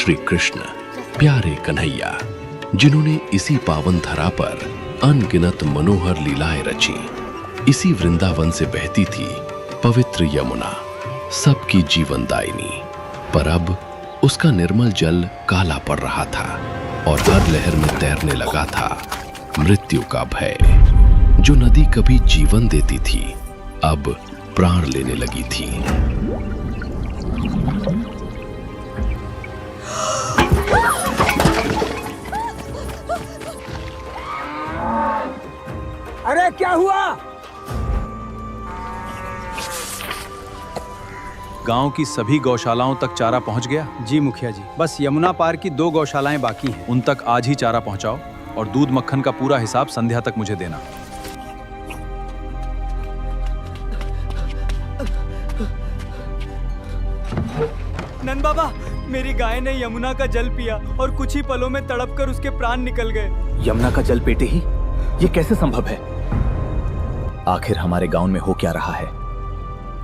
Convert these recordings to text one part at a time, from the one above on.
श्री कृष्ण, प्यारे कन्हैया, जिन्होंने इसी पावन धरा पर अनगिनत मनोहर लीलाएं रची। इसी वृंदावन से बहती थी पवित्र यमुना, सबकी जीवनदायिनी। पर अब उसका निर्मल जल काला पड़ रहा था और हर लहर में तैरने लगा था मृत्यु का भय। जो नदी कभी जीवन देती थी, अब प्राण लेने लगी थी। अरे क्या हुआ? गांव की सभी गौशालाओं तक चारा पहुंच गया? जी मुखिया जी, बस यमुना पार की 2 गौशालाएं बाकी हैं। उन तक आज ही चारा पहुंचाओ और दूध मक्खन का पूरा हिसाब संध्या तक मुझे देना। नंद बाबा, मेरी गाय ने यमुना का जल पिया और कुछ ही पलों में तड़पकर उसके प्राण निकल गए। यमुना का जल पीते ही? ये कैसे संभव है? आखिर हमारे गांव में हो क्या रहा है?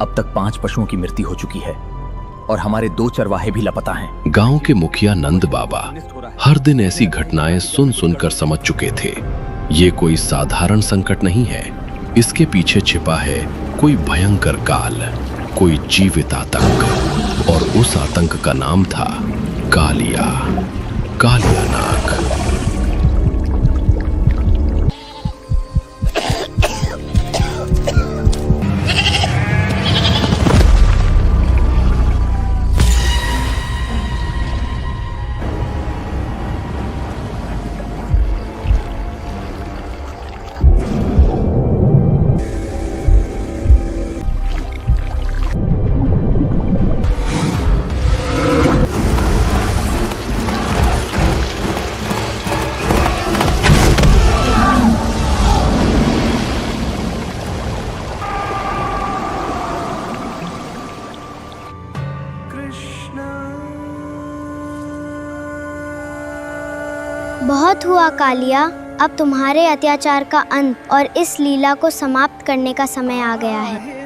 अब तक 5 पशुओं की मृत्यु हो चुकी है और हमारे 2 चरवाहे भी लापता हैं। गांव के मुखिया नंद बाबा हर दिन ऐसी घटनाएं सुन सुनकर समझ चुके थे। ये कोई साधारण संकट नहीं है, इसके पीछे छिपा है कोई भयंकर काल, कोई जीवित आतंक। और उस आतंक का नाम था कालिया, कालिया नाग। बहुत हुआ कालिया, अब तुम्हारे अत्याचार का अंत और इस लीला को समाप्त करने का समय आ गया है।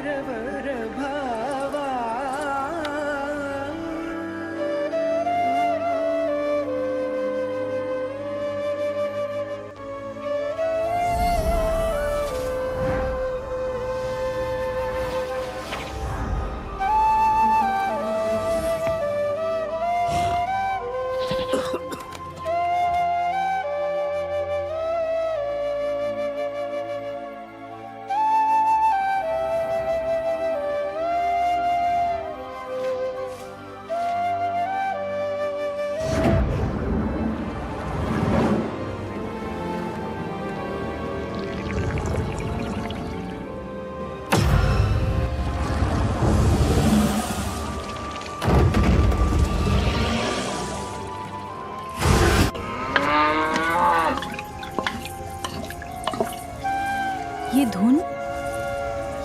ये धुन,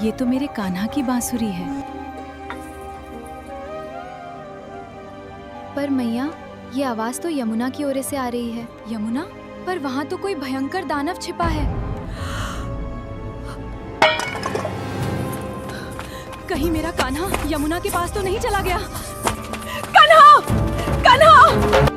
ये तो मेरे कान्हा की बांसुरी है। पर मैया, ये आवाज तो यमुना की ओर से आ रही है। यमुना? पर वहां तो कोई भयंकर दानव छिपा है। कहीं मेरा कान्हा यमुना के पास तो नहीं चला गया? कान्हा! कान्हा!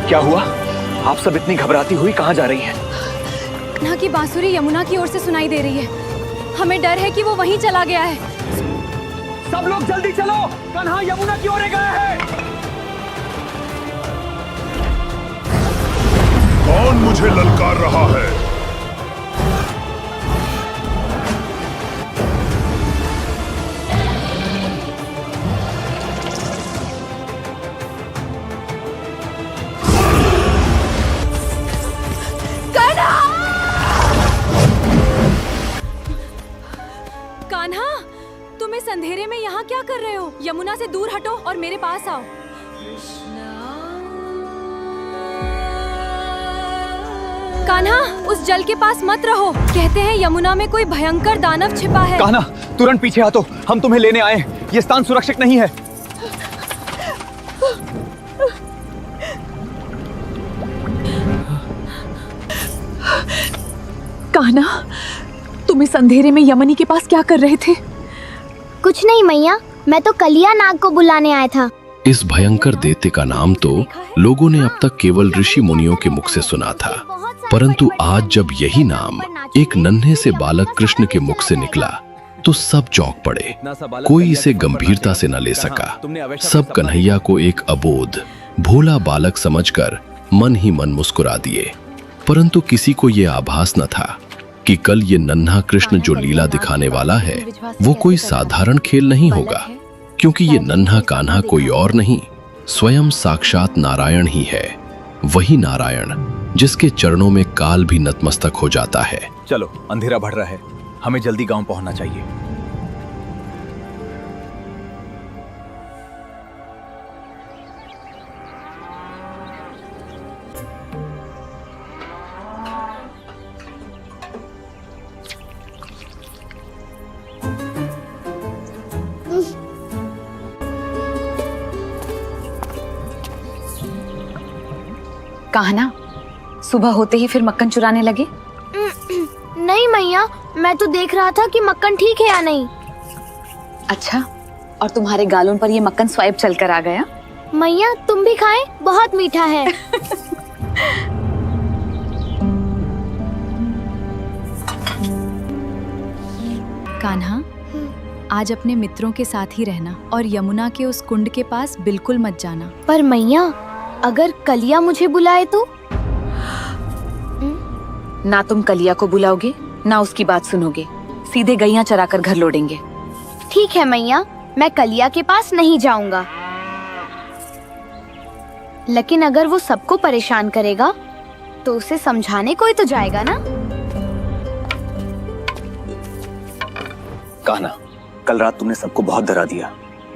क्या हुआ? आप सब इतनी घबराती हुई कहाँ जा रही हैं? कान्हा की बांसुरी यमुना की ओर से सुनाई दे रही है। हमें डर है कि वो वहीं चला गया है। सब लोग जल्दी चलो, कान्हा यमुना की ओर गया है। कौन मुझे ललकार रहा है? अंधेरे में यहाँ क्या कर रहे हो? यमुना से दूर हटो और मेरे पास आओ। कान्हा, उस जल के पास मत रहो। कहते हैं यमुना में कोई भयंकर दानव छिपा है। कान्हा, तुरंत पीछे हटो, हम तुम्हें लेने आए। ये स्थान सुरक्षित नहीं है। कान्हा, तुम इस अंधेरे में यमनी के पास क्या कर रहे थे? कुछ नहीं मैया, मैं तो कलिया नाग को बुलाने आया था। इस भयंकर दैत्य का नाम तो लोगों ने अब तक केवल ऋषि मुनियों के मुख से सुना था, परंतु आज जब यही नाम एक नन्हे से बालक कृष्ण के मुख से निकला तो सब चौंक पड़े। कोई इसे गंभीरता से न ले सका। सब कन्हैया को एक अबोध भोला बालक समझकर मन ही मन मुस्कुरा दिए, परंतु किसी को ये आभास न था कि कल ये नन्हा कृष्ण जो लीला दिखाने वाला है वो कोई साधारण खेल नहीं होगा, क्योंकि ये नन्हा कान्हा कोई और नहीं, स्वयं साक्षात नारायण ही है। वही नारायण जिसके चरणों में काल भी नतमस्तक हो जाता है। चलो, अंधेरा बढ़ रहा है, हमें जल्दी गांव पहुंचना चाहिए। कान्हा, सुबह होते ही फिर मक्खन चुराने लगे? नहीं मैया, मैं तो देख रहा था कि मक्खन ठीक है या नहीं। अच्छा, और तुम्हारे गालों पर ये मक्खन स्वाइप चलकर आ गया? मैया तुम भी खाएं, बहुत मीठा है। कान्हा, आज अपने मित्रों के साथ ही रहना और यमुना के उस कुंड के पास बिल्कुल मत जाना। पर मैया, अगर कलिया मुझे बुलाए तो? ना तुम कलिया को बुलाओगे ना उसकी बात सुनोगे, सीधे गैया चराकर घर लौटेंगे। ठीक है मैया, मैं कलिया के पास नहीं जाऊंगा, लेकिन अगर वो सबको परेशान करेगा तो उसे समझाने कोई तो जाएगा ना। कान्हा, कल रात तुमने सबको बहुत डरा दिया।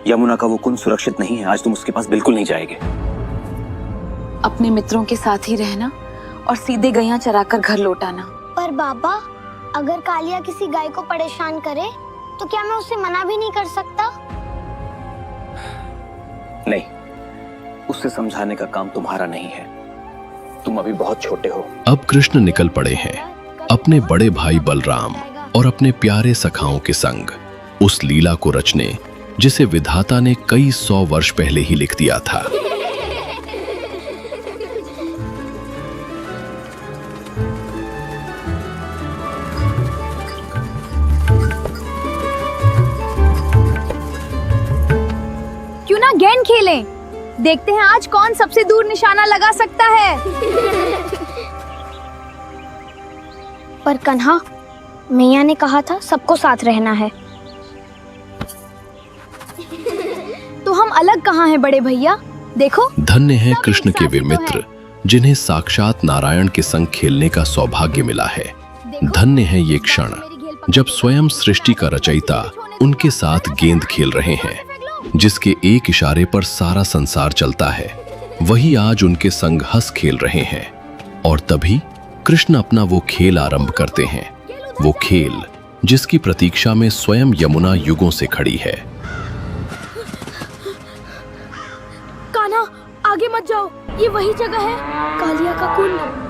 यमुना का वो कुंड सुरक्षित नहीं है, आज तुम उसके पास बिल्कुल नहीं जाएंगे। अपने मित्रों के साथ ही रहना और सीधे गैया चराकर घर लौट आना। पर बाबा, अगर कालिया किसी गाय को परेशान करे तो क्या मैं उसे मना भी नहीं कर सकता? नहीं, उससे समझाने का काम तुम्हारा नहीं है, तुम अभी बहुत छोटे हो। अब कृष्ण निकल पड़े हैं अपने बड़े भाई बलराम और अपने प्यारे सखाओं के संग उस लीला को रचने जिसे विधाता ने कई 100 वर्ष पहले ही लिख दिया था। क्यों ना गेंद खेलें? देखते हैं आज कौन सबसे दूर निशाना लगा सकता है। पर कन्हा, मैया ने कहा था सबको साथ रहना है। तो हम अलग कहाँ हैं बड़े भैया? देखो, धन्य है कृष्ण के वे मित्र जिन्हें साक्षात नारायण के संग खेलने का सौभाग्य मिला है। धन्य है ये क्षण जब स्वयं सृष्टि का रचयिता उनके साथ गेंद खेल रहे हैं, जिसके एक इशारे पर सारा संसार चलता है। वही आज उनके संग हंस खेल रहे हैं। और तभी कृष्ण अपना वो खेल आरंभ करते हैं, वो खेल जिसकी प्रतीक्षा में स्वयं यमुना युगों से खड़ी है। कान्हा, आगे मत जाओ, ये वही जगह है, कालिया का कुंड।